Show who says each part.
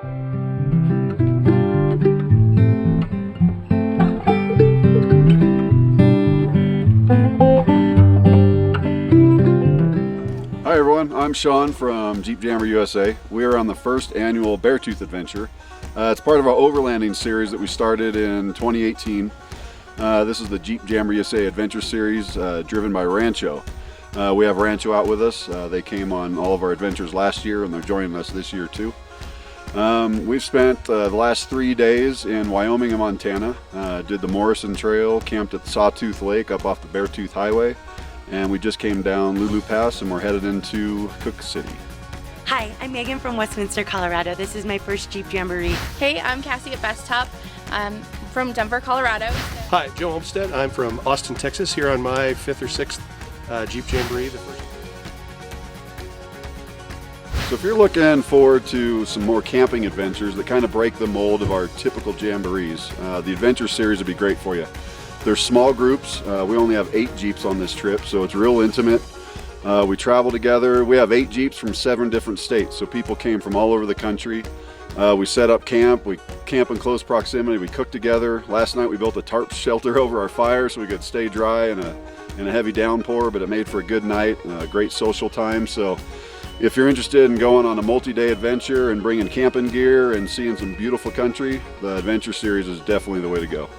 Speaker 1: Hi everyone, I'm Sean from Jeep Jamboree USA. We are on the first annual Beartooth adventure. It's part of our overlanding series that we started in 2018. This is the Jeep Jamboree USA Adventure Series driven by Rancho. We have Rancho out with us. They came on all of our adventures last year and they're joining us this year too. We've spent the last 3 days in Wyoming and Montana. Did the Morrison Trail, camped at Sawtooth Lake up off the Beartooth Highway. And we just came down Lulu Pass and we're headed into Cook City.
Speaker 2: Hi, I'm Megan from Westminster, Colorado. This is my first Jeep Jamboree.
Speaker 3: Hey, I'm Cassie at Best Top. I'm from Denver, Colorado.
Speaker 4: Hi, Joe Olmstead. I'm from Austin, Texas, here on my 5th or 6th Jeep Jamboree.
Speaker 1: So if you're looking forward to some more camping adventures that kind of break the mold of our typical jamborees, the Adventure Series would be great for you. They're small groups. We only have 8 Jeeps on this trip, so it's real intimate. We travel together. We have 8 Jeeps from 7 different states, so people came from all over the country. We set up camp. We camp in close proximity. We cook together. Last night we built a tarp shelter over our fire so we could stay dry in a heavy downpour, but it made for a good night, a great social time. So if you're interested in going on a multi-day adventure and bringing camping gear and seeing some beautiful country, the Adventure Series is definitely the way to go.